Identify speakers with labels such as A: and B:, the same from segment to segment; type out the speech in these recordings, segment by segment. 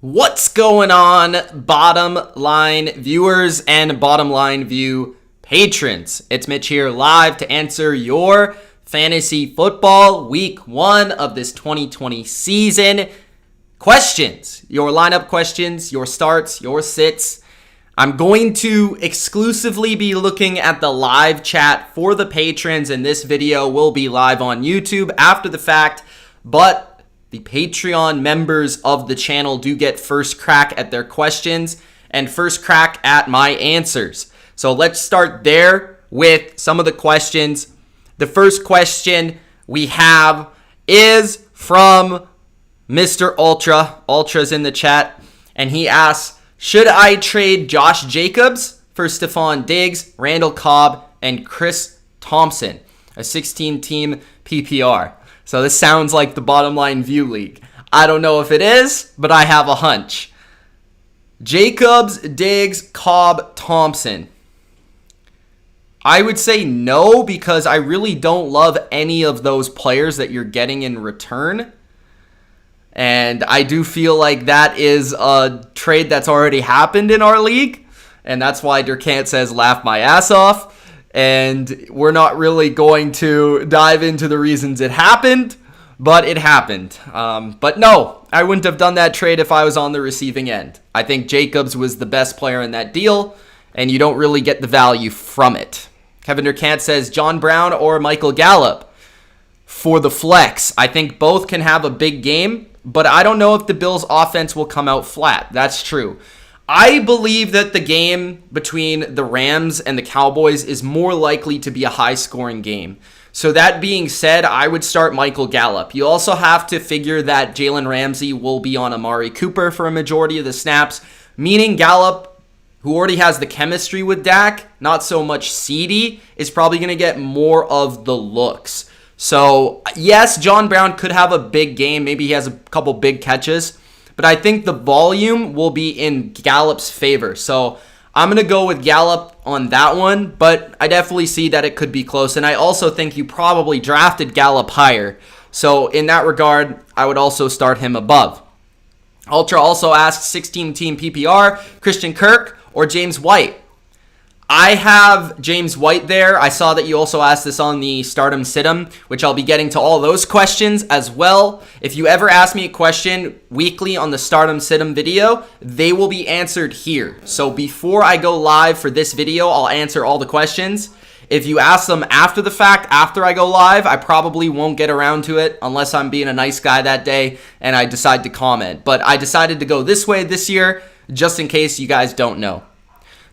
A: What's going on, Bottom Line viewers and Bottom Line View patrons? It's Mitch here live to answer your fantasy football week 1 of this 2020 season questions. Your lineup questions, your starts, your sits. I'm going to exclusively be looking at the live chat for the patrons, and this video will be live on YouTube after the fact, but the Patreon members of the channel do get first crack at their questions and first crack at my answers. So let's start there with some of the questions. The first question we have is from Mr. Ultra. Ultra's in the chat, and he asks, should I trade Josh Jacobs for Stefan Diggs, Randall Cobb, and Chris Thompson, a 16-team PPR? So this sounds like the Bottom Line View League. I don't know if it is, but I have a hunch. Jacobs, Diggs, Cobb, Thompson. I would say no, because I really don't love any of those players that you're getting in return. And I do feel like that is a trade that's already happened in our league. And that's why Durkant says laugh my ass off. And we're not really going to dive into the reasons it happened, but it happened. But no, I wouldn't have done that trade if I was on the receiving end. I think Jacobs was the best player in that deal, and you don't really get the value from it. Kevin Durkant says John Brown or Michael Gallup for the flex. I think both can have a big game, but I don't know if the Bills' offense will come out flat. That's true. I believe that the game between the Rams and the Cowboys is more likely to be a high-scoring game. So that being said, I would start Michael Gallup. You also have to figure that Jalen Ramsey will be on Amari Cooper for a majority of the snaps, meaning Gallup, who already has the chemistry with Dak, not so much CD, is probably going to get more of the looks. So yes, John Brown could have a big game. Maybe he has a couple big catches. But I think the volume will be in Gallup's favor. So I'm going to go with Gallup on that one. But I definitely see that it could be close. And I also think you probably drafted Gallup higher. So in that regard, I would also start him above. Ultra also asks 16-team PPR, Christian Kirk or James White? I have James White there. I saw that you also asked this on the Stardom Situm, which I'll be getting to all those questions as well. If you ever ask me a question weekly on the Stardom Situm video, they will be answered here. So before I go live for this video, I'll answer all the questions. If you ask them after the fact, after I go live, I probably won't get around to it unless I'm being a nice guy that day and I decide to comment. But I decided to go this way this year, just in case you guys don't know.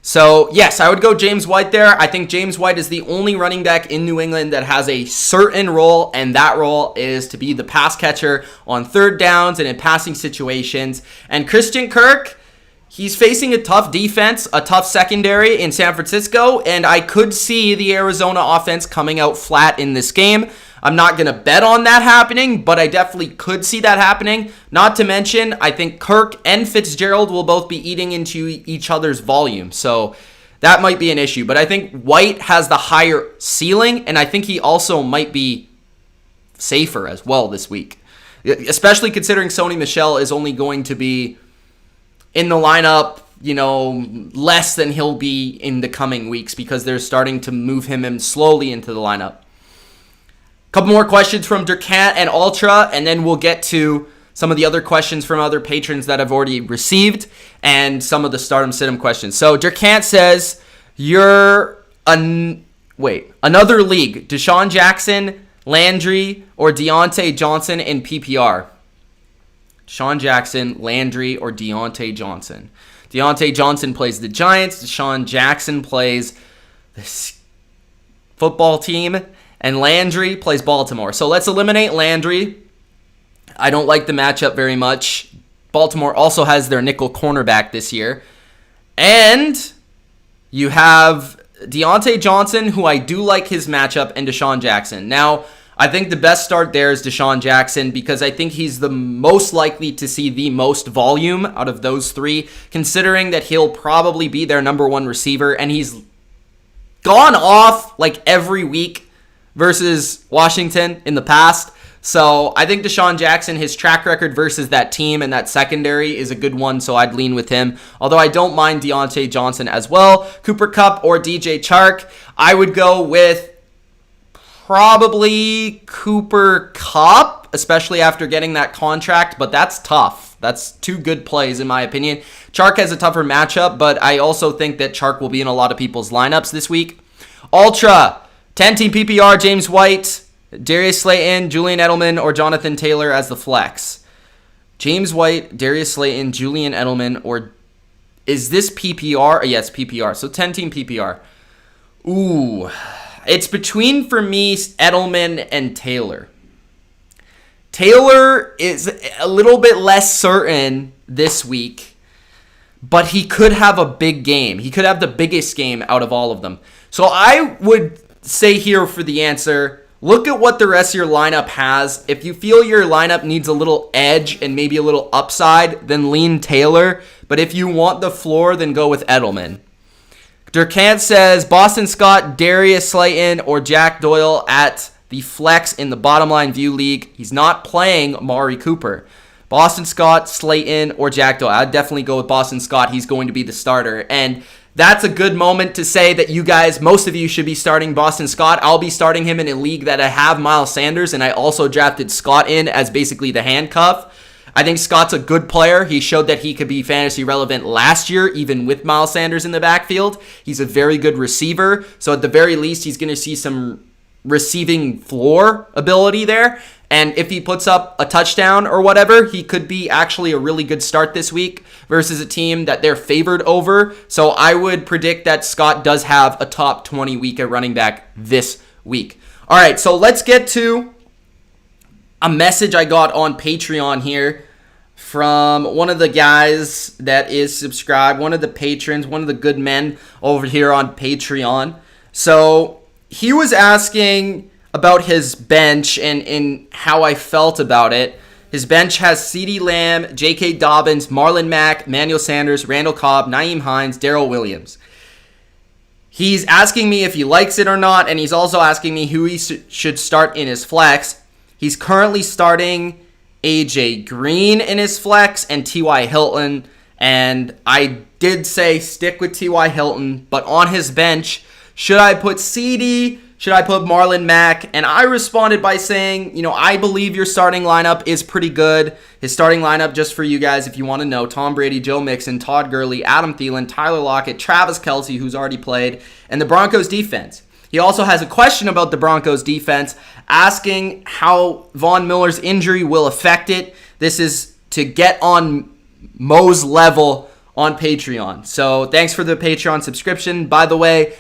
A: So, yes, I would go James White there. I think James White is the only running back in New England that has a certain role, and that role is to be the pass catcher on third downs and in passing situations. And Christian Kirk, he's facing a tough defense, a tough secondary in San Francisco, and I could see the Arizona offense coming out flat in this game. I'm not going to bet on that happening, but I definitely could see that happening. Not to mention, I think Kirk and Fitzgerald will both be eating into each other's volume. So that might be an issue. But I think White has the higher ceiling, and I think he also might be safer as well this week. Especially considering Sony Michel is only going to be in the lineup, less than he'll be in the coming weeks because they're starting to move him slowly into the lineup. Couple more questions from Durkant and Ultra, and then we'll get to some of the other questions from other patrons that I've already received and some of the Stardom Situm questions. So Durkant says, another league, Deshaun Jackson, Landry, or Deontay Johnson in PPR. Deshaun Jackson, Landry, or Deontay Johnson. Deontay Johnson plays the Giants. Deshaun Jackson plays this football team. And Landry plays Baltimore. So let's eliminate Landry. I don't like the matchup very much. Baltimore also has their nickel cornerback this year. And you have Deontay Johnson, who I do like his matchup, and Deshaun Jackson. Now, I think the best start there is Deshaun Jackson because I think he's the most likely to see the most volume out of those three, considering that he'll probably be their number one receiver. And he's gone off like every week versus Washington in the past. So I think Deshaun Jackson, his track record versus that team and that secondary is a good one, so I'd lean with him. Although I don't mind Deontay Johnson as well. Cooper Kupp or DJ Chark, I would go with probably Cooper Kupp, especially after getting that contract, but that's tough. That's two good plays in my opinion. Chark has a tougher matchup, but I also think that Chark will be in a lot of people's lineups this week. Ultra, 10-team PPR, James White, Darius Slayton, Julian Edelman, or Jonathan Taylor as the flex. James White, Darius Slayton, Julian Edelman, or is this PPR? Yes, PPR. So 10-team PPR. Ooh, it's between, for me, Edelman and Taylor. Taylor is a little bit less certain this week, but he could have a big game. He could have the biggest game out of all of them. So I would say here for the answer, look at what the rest of your lineup has. If you feel your lineup needs a little edge and maybe a little upside, then lean Taylor. But if you want the floor, then go with Edelman. Durkant says Boston Scott, Darius Slayton, or Jack Doyle at the flex in the Bottom Line View League. He's not playing Amari Cooper. Boston Scott, Slayton, or Jack Doyle. I'd definitely go with Boston Scott. He's going to be the starter. And that's a good moment to say that you guys, most of you should be starting Boston Scott. I'll be starting him in a league that I have Miles Sanders, and I also drafted Scott in as basically the handcuff. I think Scott's a good player. He showed that he could be fantasy relevant last year, even with Miles Sanders in the backfield. He's a very good receiver. So at the very least, he's going to see some receiving floor ability there. And if he puts up a touchdown or whatever, he could be actually a really good start this week versus a team that they're favored over. So I would predict that Scott does have a top 20 week at running back this week. All right, so let's get to a message I got on Patreon here from one of the guys that is subscribed, one of the patrons, one of the good men over here on Patreon. So he was asking about his bench and how I felt about it. His bench has CeeDee Lamb, J.K. Dobbins, Marlon Mack, Emmanuel Sanders, Randall Cobb, Nyheim Hines, Darrell Williams. He's asking me if he likes it or not, and he's also asking me who he should start in his flex. He's currently starting A.J. Green in his flex and T.Y. Hilton, and I did say stick with T.Y. Hilton, but on his bench, should I put CeeDee? Should I put Marlon Mack? And I responded by saying, I believe your starting lineup is pretty good. His starting lineup, just for you guys, if you want to know, Tom Brady, Joe Mixon, Todd Gurley, Adam Thielen, Tyler Lockett, Travis Kelce, who's already played, and the Broncos defense. He also has a question about the Broncos defense, asking how Von Miller's injury will affect it. This is to get on Mo's level on Patreon. So thanks for the Patreon subscription. By the way,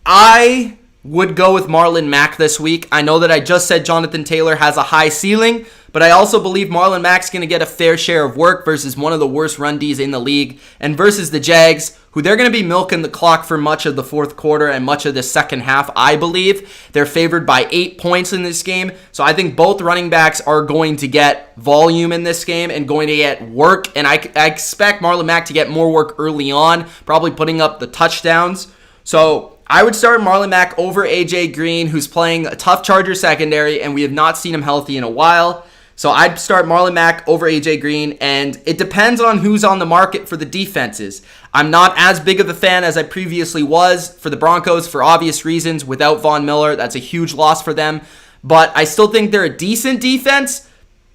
A: I would go with Marlon Mack this week. I know that I just said Jonathan Taylor has a high ceiling, but I also believe Marlon Mack's going to get a fair share of work versus one of the worst run Ds in the league, and versus the Jags, who they're going to be milking the clock for much of the fourth quarter and much of the second half, I believe. They're favored by 8 points in this game, so I think both running backs are going to get volume in this game and going to get work, and I expect Marlon Mack to get more work early on, probably putting up the touchdowns. So I would start Marlon Mack over A.J. Green, who's playing a tough Charger secondary, and we have not seen him healthy in a while. So I'd start Marlon Mack over A.J. Green, and it depends on who's on the market for the defenses. I'm not as big of a fan as I previously was for the Broncos for obvious reasons. Without Von Miller, that's a huge loss for them. But I still think they're a decent defense.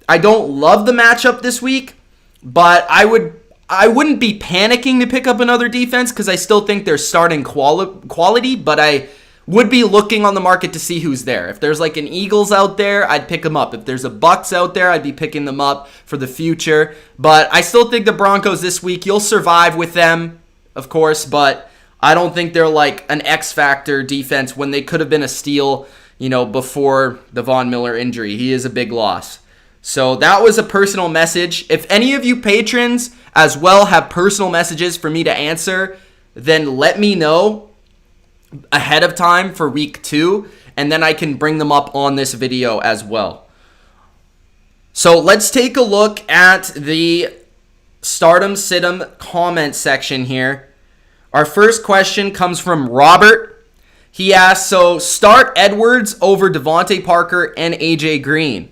A: I don't love the matchup this week, but I wouldn't be panicking to pick up another defense because I still think they're starting quality, but I would be looking on the market to see who's there. If there's like an Eagles out there, I'd pick them up. If there's a Bucks out there, I'd be picking them up for the future. But I still think the Broncos this week, you'll survive with them, of course, but I don't think they're like an X-factor defense when they could have been a steal, before the Von Miller injury. He is a big loss. So that was a personal message. If any of you patrons as well have personal messages for me to answer, then let me know ahead of time for week 2, and then I can bring them up on this video as well. So let's take a look at the Stardom Situm comment section here. Our first question comes from Robert. He asks, so start Edwards over Devonte Parker and AJ Green.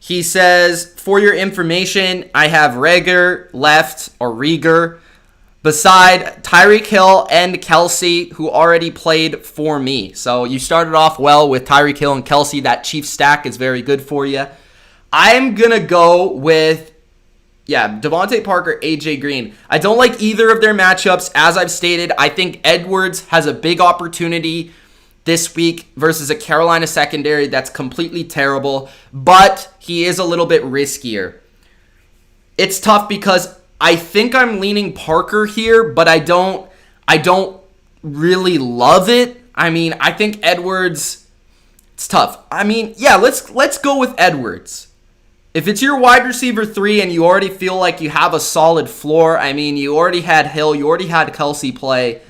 A: He says, for your information, I have Rieger left, or Rieger, beside Tyreek Hill and Kelsey, who already played for me. So you started off well with Tyreek Hill and Kelsey. That Chiefs stack is very good for you. I'm going to go with, Devonte Parker, AJ Green. I don't like either of their matchups. As I've stated, I think Edwards has a big opportunity this week versus a Carolina secondary that's completely terrible, but he is a little bit riskier. It's tough because I think I'm leaning Parker here, but I don't really love it. I mean, I think Edwards, it's tough. I mean, let's go with Edwards. If it's your wide receiver 3 and you already feel like you have a solid floor, I mean, you already had Hill, you already had Kelsey play.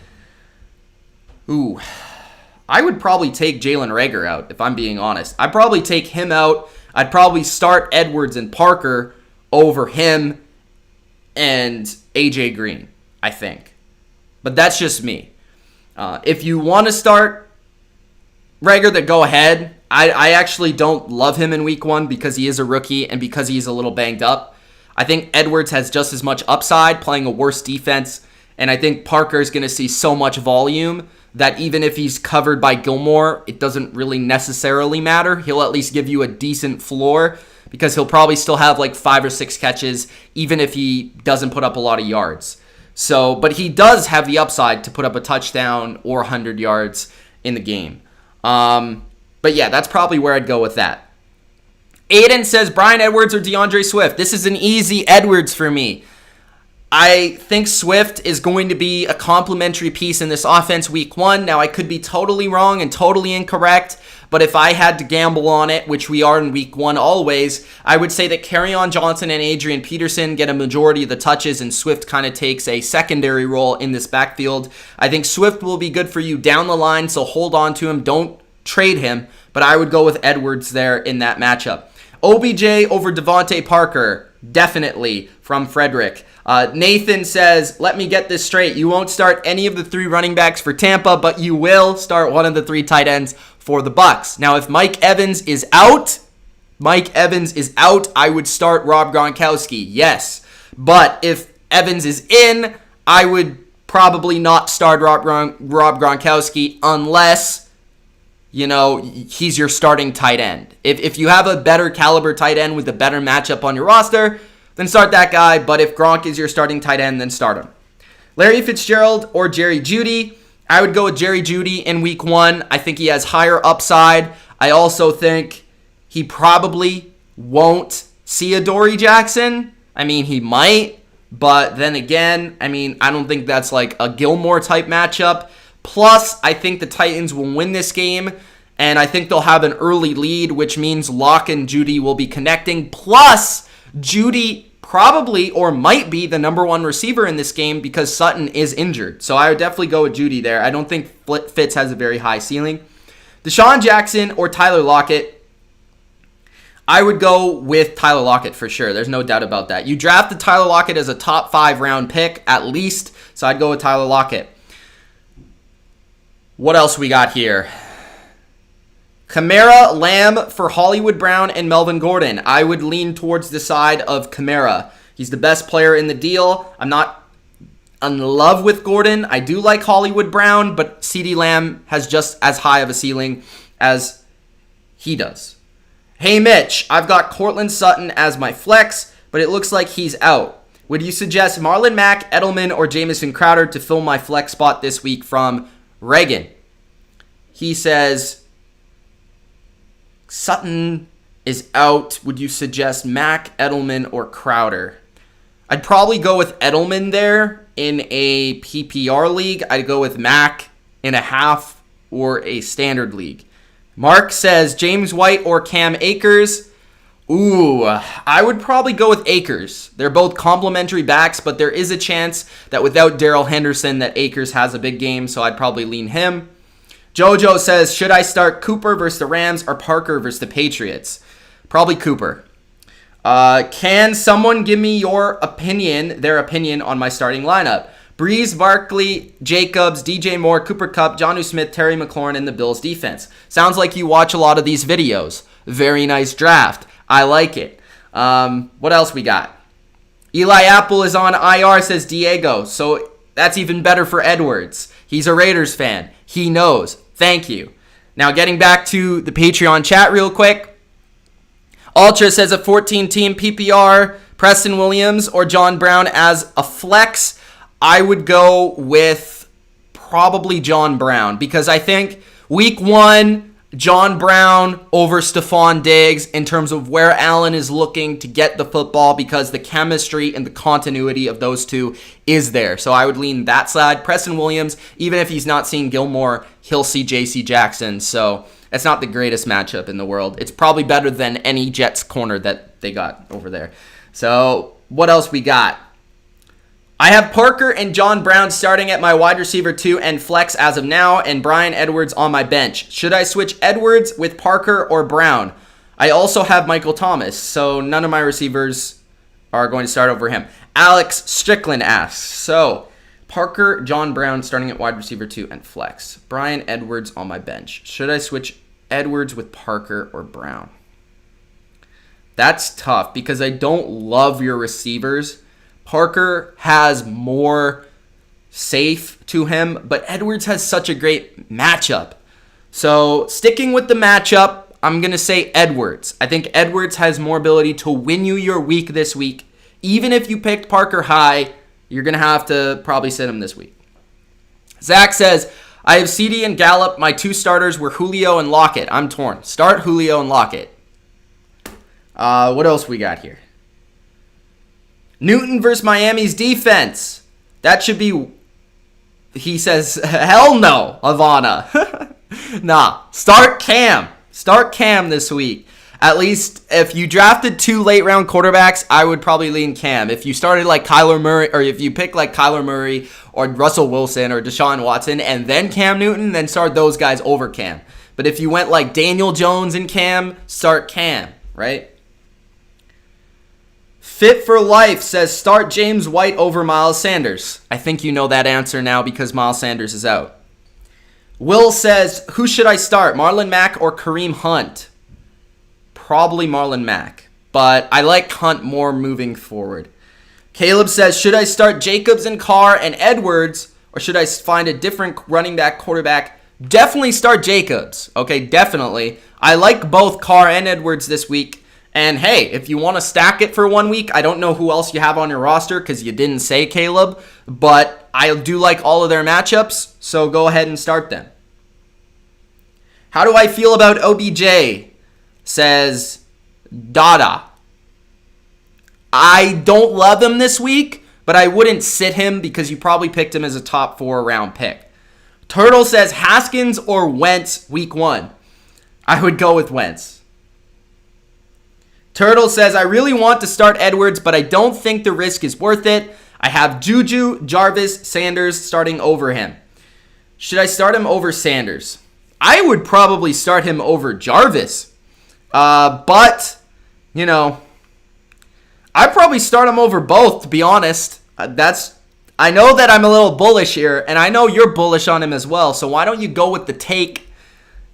A: I would probably take Jalen Reagor out, if I'm being honest. I'd probably take him out. I'd probably start Edwards and Parker over him and AJ Green, I think. But that's just me. If you want to start Reagor, then go ahead. I actually don't love him in week 1 because he is a rookie and because he's a little banged up. I think Edwards has just as much upside playing a worse defense. And I think Parker is going to see so much volume that even if he's covered by Gilmore, it doesn't really necessarily matter. He'll at least give you a decent floor because he'll probably still have like 5 or 6 catches, even if he doesn't put up a lot of yards. But he does have the upside to put up a touchdown or 100 yards in the game. But yeah, that's probably where I'd go with that. Aiden says, Bryan Edwards or DeAndre Swift? This is an easy Edwards for me. I think Swift is going to be a complementary piece in this offense week 1. Now, I could be totally wrong and totally incorrect, but if I had to gamble on it, which we are in week 1 always, I would say that Kerryon Johnson and Adrian Peterson get a majority of the touches and Swift kind of takes a secondary role in this backfield. I think Swift will be good for you down the line, so hold on to him. Don't trade him, but I would go with Edwards there in that matchup. OBJ over Devonte Parker, definitely, from Frederick. Nathan says, let me get this straight. You won't start any of the 3 running backs for Tampa, but you will start one of the 3 tight ends for the Bucs. Now, if Mike Evans is out, I would start Rob Gronkowski, yes. But if Evans is in, I would probably not start Rob Gronkowski unless, he's your starting tight end. If you have a better caliber tight end with a better matchup on your roster, then start that guy. But if Gronk is your starting tight end, then start him. Larry Fitzgerald or Jerry Judy? I would go with Jerry Judy in week 1. I think he has higher upside. I also think he probably won't see a Dory Jackson. I mean, he might. But then again, I don't think that's like a Gilmore type matchup. Plus, I think the Titans will win this game. And I think they'll have an early lead, which means Locke and Judy will be connecting. Plus, Judy probably or might be the number 1 receiver in this game because Sutton is injured. So I would definitely go with Judy there. I don't think Fitz has a very high ceiling. Deshaun Jackson or Tyler Lockett? I would go with Tyler Lockett for sure. There's no doubt about that. You drafted Tyler Lockett as a top 5 round pick at least. So I'd go with Tyler Lockett. What else we got here? Kamara, Lamb for Hollywood Brown and Melvin Gordon. I would lean towards the side of Kamara. He's the best player in the deal. I'm not in love with Gordon. I do like Hollywood Brown, but CeeDee Lamb has just as high of a ceiling as he does. Hey Mitch, I've got Cortland Sutton as my flex, but it looks like he's out. Would you suggest Marlon Mack, Edelman, or Jamison Crowder to fill my flex spot this week? From Reagan. He says, Sutton is out. Would you suggest Mack, Edelman, or Crowder? I'd probably go with Edelman there in a PPR league. I'd go with Mack in a half or a standard league. Mark says James White or Cam Akers. I would probably go with Akers. They're both complimentary backs, but there is a chance that without Darrell Henderson that Akers has a big game, so I'd probably lean him. Jojo says, should I start Cooper versus the Rams or Parker versus the Patriots? Probably Cooper. Can someone give me their opinion on my starting lineup? Breeze, Barkley, Jacobs, DJ Moore, Cooper Kupp, Jonnu Smith, Terry McLaurin, and the Bills defense. Sounds like you watch a lot of these videos. Very nice draft. I like it. What else we got? Eli Apple is on IR, says Diego. So that's even better for Edwards. He's a Raiders fan. He knows. Thank you. Now getting back to the Patreon chat real quick. Ultra says a 14-team PPR, Preston Williams or John Brown as a flex. I would go with probably John Brown because I think week 1, John Brown over Stefan Diggs in terms of where Allen is looking to get the football because the chemistry and the continuity of those two is there. So I would lean that side. Preston Williams, even if he's not seeing Gilmore, he'll see J.C. Jackson. So it's not the greatest matchup in the world. It's probably better than any Jets corner that they got over there. So what else we got? I have Parker and John Brown starting at my wide receiver 2 and flex as of now, and Bryan Edwards on my bench. Should I switch Edwards with Parker or Brown? I also have Michael Thomas, so none of my receivers are going to start over him. Alex Strickland asks, so Parker, John Brown starting at wide receiver 2 and flex. Bryan Edwards on my bench. Should I switch Edwards with Parker or Brown? That's tough because I don't love your receivers. Parker has more safe to him, but Edwards has such a great matchup. So sticking with the matchup, I'm going to say Edwards. I think Edwards has more ability to win you your week this week. Even if you picked Parker high, you're going to have to probably sit him this week. Zach says, I have CD and Gallup. My 2 starters were Julio and Lockett. I'm torn. Start Julio and Lockett. What else we got here? Newton versus Miami's defense. That should be, he says, hell no, Ivana. Nah, start Cam. Start Cam this week. At least if you drafted 2 late round quarterbacks, I would probably lean Cam. If you started like Kyler Murray, or if you pick like Kyler Murray or Russell Wilson or Deshaun Watson and then Cam Newton, then start those guys over Cam. But if you went like Daniel Jones and Cam, start Cam, right? Fit for Life says start James White over Miles Sanders. I think you know that answer now because Miles Sanders is out. Will says, who should I start, Marlon Mack or Kareem Hunt? Probably Marlon Mack, but I like Hunt more moving forward. Caleb says, should I start Jacobs and Carr and Edwards, or should I find a different running back quarterback? Definitely start Jacobs. Okay, definitely. I like both Carr and Edwards this week. And hey, if you want to stack it for 1 week, I don't know who else you have on your roster because you didn't say Caleb, but I do like all of their matchups, so go ahead and start them. How do I feel about OBJ? Says Dada. I don't love him this week, but I wouldn't sit him because you probably picked him as a top 4 round pick. Turtle says Haskins or Wentz week 1. I would go with Wentz. Turtle says, I really want to start Edwards, but I don't think the risk is worth it. I have Juju, Jarvis, Sanders starting over him. Should I start him over Sanders? I would probably start him over Jarvis. But, you know, I'd probably start him over both, to be honest. I know that I'm a little bullish here, and I know you're bullish on him as well. So why don't you go with the take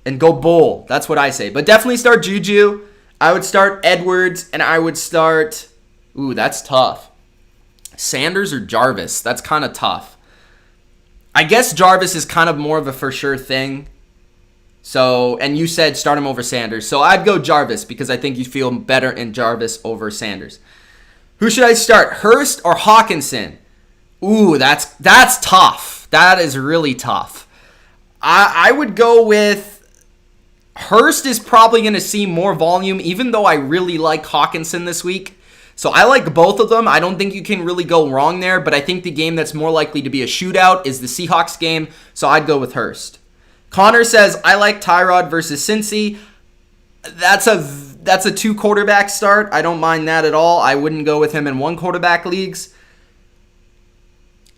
A: and go bull? That's what I say. But definitely start Juju. I would start Edwards, and I would start... Ooh, that's tough. Sanders or Jarvis? That's kind of tough. I guess Jarvis is kind of more of a for sure thing. So, and you said start him over Sanders. So I'd go Jarvis because I think you feel better in Jarvis over Sanders. Who should I start? Hearst or Hawkinson? Ooh, that's tough. That is really tough. I would go with... Hearst is probably going to see more volume, even though I really like Hawkinson this week. So I like both of them. I don't think you can really go wrong there, but I think the game that's more likely to be a shootout is the Seahawks game, so I'd go with Hearst. Connor says, I like Tyrod versus Cincy. That's a 2 quarterback start. I don't mind that at all. I wouldn't go with him in 1 quarterback leagues.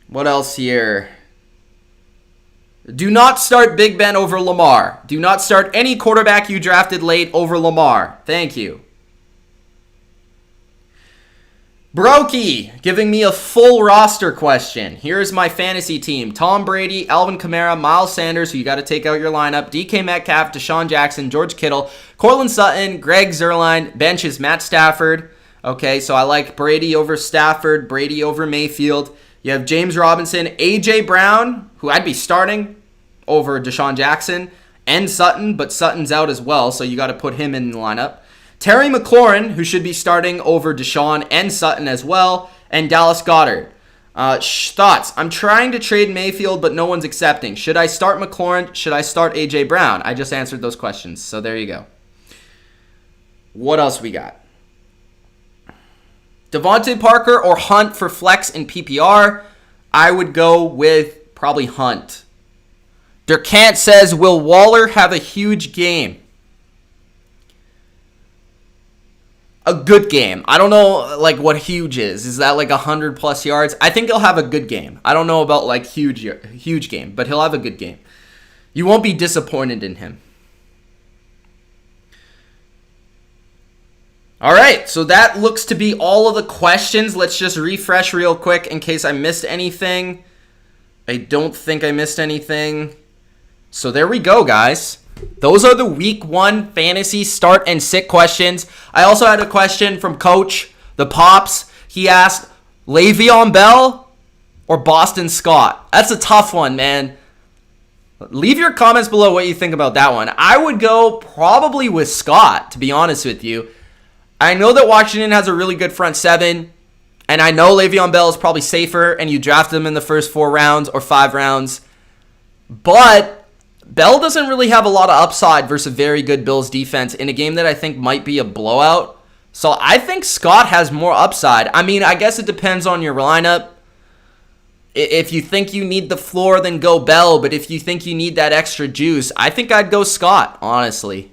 A: What else here? Do not start Big Ben over Lamar. Do not start any quarterback you drafted late over Lamar. Thank you. Brokey giving me a full roster question. Here's my fantasy team. Tom Brady, Alvin Kamara, Miles Sanders, who you got to take out your lineup, DK Metcalf, Deshaun Jackson, George Kittle, Cortland Sutton, Greg Zuerlein, bench is Matt Stafford. Okay, so I like Brady over Stafford, Brady over Mayfield. You have James Robinson, A.J. Brown, who I'd be starting over Deshaun Jackson, and Sutton, but Sutton's out as well, so you got to put him in the lineup. Terry McLaurin, who should be starting over Deshaun and Sutton as well, and Dallas Goedert. Thoughts? I'm trying to trade Mayfield, but no one's accepting. Should I start McLaurin? Should I start A.J. Brown? I just answered those questions, so there you go. What else we got? Devonte Parker or Hunt for flex in PPR? I would go with probably Hunt. Durkant says, will Waller have a huge game? A good game. I don't know like what huge is. Is that like 100 plus yards? I think he'll have a good game. I don't know about like huge game, but he'll have a good game. You won't be disappointed in him. All right, so that looks to be all of the questions. Let's just refresh real quick in case I missed anything. I don't think I missed anything. So there we go, guys. Those are the week 1 fantasy start and sit questions. I also had a question from Coach, the Pops. He asked, Le'Veon Bell or Boston Scott? That's a tough one, man. Leave your comments below what you think about that one. I would go probably with Scott, to be honest with you. I know that Washington has a really good front 7, and I know Le'Veon Bell is probably safer, and you draft him in the first 4 rounds or 5 rounds. But Bell doesn't really have a lot of upside versus a very good Bills defense in a game that I think might be a blowout. So I think Scott has more upside. I mean, I guess it depends on your lineup. If you think you need the floor, then go Bell. But if you think you need that extra juice, I think I'd go Scott, honestly.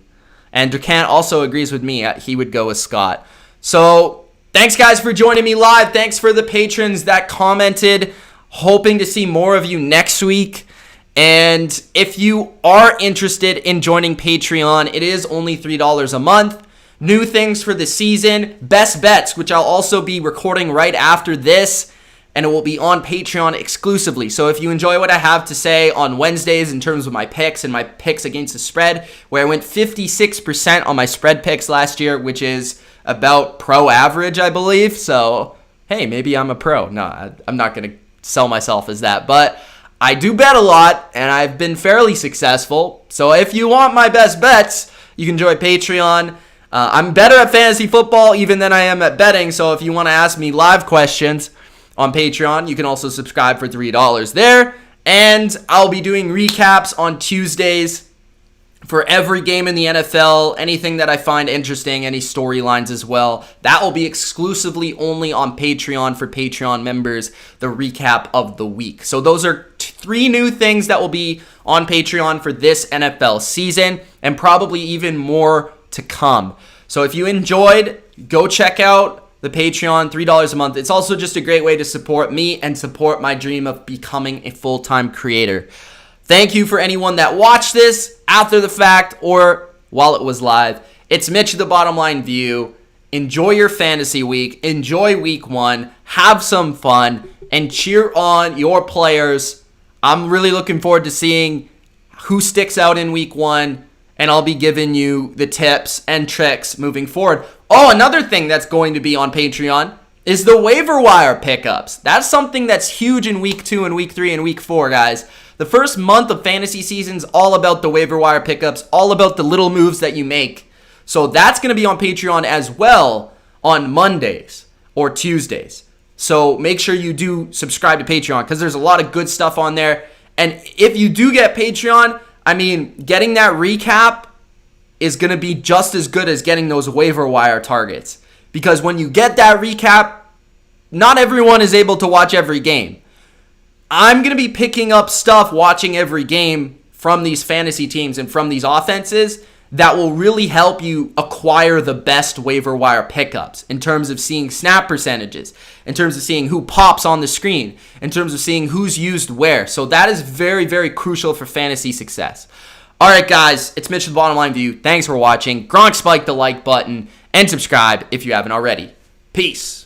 A: And Durkant also agrees with me. He would go with Scott. So thanks, guys, for joining me live. Thanks for the patrons that commented. Hoping to see more of you next week. And if you are interested in joining Patreon, it is only $3 a month. New things for the season, best bets, which I'll also be recording right after this, and it will be on Patreon exclusively. So if you enjoy what I have to say on Wednesdays in terms of my picks and my picks against the spread, where I went 56% on my spread picks last year, which is about pro average, I believe. So, hey, maybe I'm a pro. No, I'm not going to sell myself as that, but I do bet a lot, and I've been fairly successful. So if you want my best bets, you can join Patreon. I'm better at fantasy football even than I am at betting. So if you want to ask me live questions on Patreon, you can also subscribe for $3 there. And I'll be doing recaps on Tuesdays for every game in the NFL, anything that I find interesting, any storylines as well. That will be exclusively only on Patreon for Patreon members, the recap of the week. So those are 3 new things that will be on Patreon for this NFL season, and probably even more to come. So if you enjoyed, go check out the Patreon, $3 a month. It's also just a great way to support me and support my dream of becoming a full-time creator. Thank you for anyone that watched this after the fact or while it was live. It's Mitch, the Bottom Line View. Enjoy your fantasy week. Enjoy week 1. Have some fun and cheer on your players. I'm really looking forward to seeing who sticks out in week 1, and I'll be giving you the tips and tricks moving forward. Oh, another thing that's going to be on Patreon is the waiver wire pickups. That's something that's huge in week 2 and week 3 and week 4, guys. The first month of fantasy season is all about the waiver wire pickups, all about the little moves that you make. So that's going to be on Patreon as well on Mondays or Tuesdays. So make sure you do subscribe to Patreon because there's a lot of good stuff on there. And if you do get Patreon, I mean, getting that recap is going to be just as good as getting those waiver wire targets. Because when you get that recap, not everyone is able to watch every game. I'm going to be picking up stuff watching every game from these fantasy teams and from these offenses that will really help you acquire the best waiver wire pickups in terms of seeing snap percentages, in terms of seeing who pops on the screen, in terms of seeing who's used where. So that is very, very crucial for fantasy success. All right, guys, it's Mitch, the Bottom Line View. Thanks for watching. Gronk, spike the like button and subscribe if you haven't already. Peace.